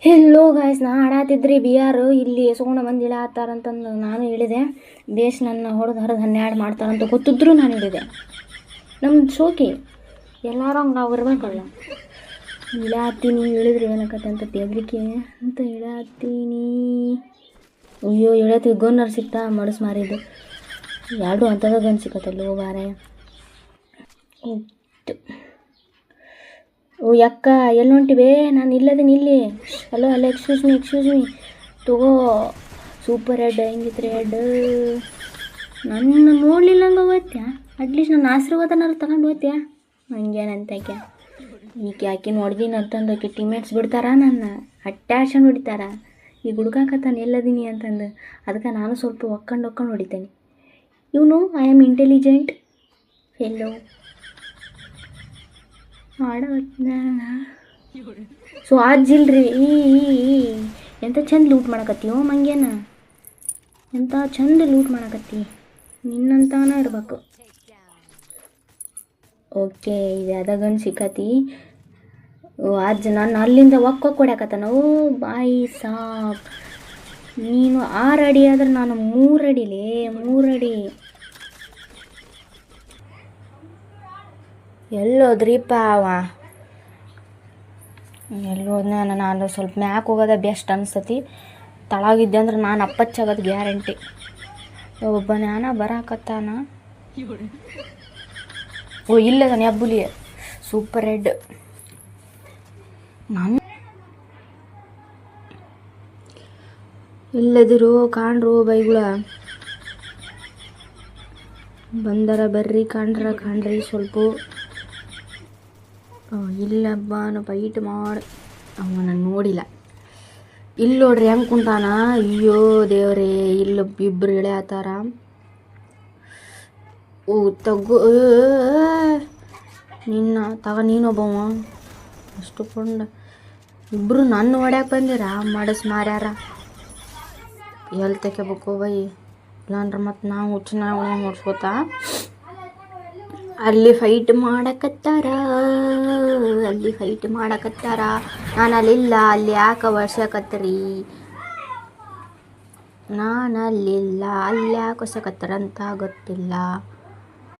Hello guys, ನಾ ಆಡಾತಿದ್ರಿ ಬಿಯಾರು ಇಲ್ಲಿ ಎಸ್ಕೊಂಡು ಬಂದು ಇಳಾತ್ತಾರಂತಂದು ನಾನು ಇಳಿದೆ. ಬೇಸ್ ನನ್ನ ಹೊಡೆದು ಹರಿದು 12 ಮಾಡ್ತಾರಂತ ಗೊತ್ತಿದ್ರು ನಾನು ಇಳಿದೆ. ನಮ್ದು ಶೋಕಿ ಎಲ್ಲರೂ ಹಂಗೆ ನಾವು ಇರ್ಬೇಕಲ್ಲ. ಇಳಾತ್ತೀನಿ, ಇಳಿದ್ರೆ ಏನಕ್ಕತ್ತೆ ಅಂತ ತೆಗ್ಲಿಕ್ಕೆ ಅಂತ ಇಳಾತ್ತೀನಿ. ಅಯ್ಯೋ ಇಳತ್ತಿ ಗೋನ್ನರ್ ಸಿಕ್ತಾ ಮಡಸ್ ಮಾರಿದ್ದು ಎರಡು ಅಂಥದ್ದು ಗನ್ ಸಿಕ್ಕತ್ತಲ್ಲೋ ಬಾರೆ. ಓ ಯಕ್ಕ ಎಲ್ಲಿ ಹೊಂಟಿವೆ? ನಾನು ಇಲ್ಲದೇನೆ ಇಲ್ಲಿ. ಹಲೋ ಹಲೋ, ಎಕ್ಸ್ಕ್ಯೂಸ್ ಮೀ ತಗೋ ಸೂಪರ್ ಹೆಡ್. ಹೆಂಗಿತ್ತು ಹೆಡ್? ನನ್ನ ನೋಡಲಿಲ್ಲ ಹಂಗೆ ಹೋಗ್ತ್ಯಾ? ಅಟ್ಲೀಸ್ಟ್ ನನ್ನ ಆಶೀರ್ವಾದನಾರು ತಗೊಂಡು ಹೋಗ್ತ್ಯಾ? ಹಂಗೇನಂತಕ್ಕೆ ಈಕೆ ಆಕೆ ನೋಡ್ದೀನಿ ಅಂತಂದು ಆಕೆ ಟೀಮೇಟ್ಸ್ ಬಿಡ್ತಾರ, ನನ್ನ ಅಟ್ಯಾಕ್ಷನ್ ಹೊಡಿತಾರ. ಈಗ ಹುಡ್ಕಾಕತ್ತಾನೆ ಎಲ್ಲದೀನಿ ಅಂತಂದು. ಅದಕ್ಕೆ ನಾನು ಸ್ವಲ್ಪ ಒಕ್ಕೊಂಡು ಹೊಡಿತೇನೆ. ಇವನು I am intelligent fellow so ಆಜಿಲ್ರಿ. ಎಂತ ಚಂದ ಲೂಟ್ ಮಾಡಕತ್ತೀವೋ ಮಂಗೇನ, ಎಂಥ ಚಂದ ಲೂಟ್ ಮಾಡಕತ್ತಿ. ನಿನ್ನಂತಾನ ಇರ್ಬೇಕು. ಓಕೆ, ಇದು ಅದಾಗನ್ ಸಿಕ್ಕತಿ. ನಾನು ಅಲ್ಲಿಂದ ಹೊಡ್ಯಾಕತ್ತಾನ. ಓ ಬಾಯಿ ಸಾಬ್, ನೀನು 6 ಅಡಿ ಆದ್ರೆ ನಾನು 3 ಅಡಿಲೇ 3 ಅಡಿ. ಎಲ್ಲೋದ್ರಿಪ್ಪ ಅವ? ಎಲ್ಲೋದ್ನ? ನಾನು ಸ್ವಲ್ಪ ಮ್ಯಾಕ್ ಹೋಗೋದ ಬೆಸ್ಟ್ ಅನಿಸ್ತತಿ. ತಳಗಿದ್ದೆ ಅಂದ್ರೆ ನಾನು ಅಪ್ಪಚ್ಚಾಗೋದು ಗ್ಯಾರಂಟಿ. ಒಬ್ಬ ಜ್ಞಾನ ಬರಾಕತ್ತಾನ. ಓ ಇಲ್ಲದಾನೆ ಅಬ್ಬುಲಿ ಸೂಪರ್ ಹೆಡ್. ನಾನು ಇಲ್ಲದಿರು ಕಾಣ್ರು ಬೈಗುಳ ಬಂದರ ಬರ್ರಿ, ಕಾಣ್ರಿ ಸ್ವಲ್ಪ. ಇಲ್ಲಬ್ಬ ನಾ ಫೈಟ್ ಮಾಡಿ ಅವನ ನೋಡಿಲ್ಲ. ಇಲ್ಲಿ ನೋಡ್ರಿ ಹೆಂಗೆ ಕುಂತಾನ. ಅಯ್ಯೋ ದೇವ್ರೇ, ಇಲ್ಲೊಬ್ಬಿಬ್ರು ಇಳ್ಯಾತಾರ. ಓ ತಗೋ ನಿನ್ನ ನೀನೊಬ್ಬವ ಅಷ್ಟು ಕೊಂಡ. ಇಬ್ಬರು ನನ್ನ ಹೊಡ್ಯಾಕೆ ಬಂದಿರ, ಮಾಡಸ್ ಮಾರ್ಯಾರ. ಎಲ್ಲಿ ತೆಕ್ಕೋಬೇಕು ಬೈ? ಇಲ್ಲಾಂದ್ರೆ ಮತ್ತು ನಾವು ಹುಚ್ಚನಾಗ ನೋಡ್ಸ್ಕೊತಾ ಅಲ್ಲಿ ಫೈಟ್ ಮಾಡಕತ್ತಾರ. ನಾನು ಅಲ್ಲಿಲ್ಲ, ಅಲ್ಲಿ ಯಾಕೆ ವರ್ಷಕತ್ತರಿ? ನಾನು ಅಲ್ಲಿಲ್ಲ, ಅಲ್ಲಿ ಯಾಕೆ ವರ್ಷಕತ್ತಾರ ಅಂತ ಗೊತ್ತಿಲ್ಲ.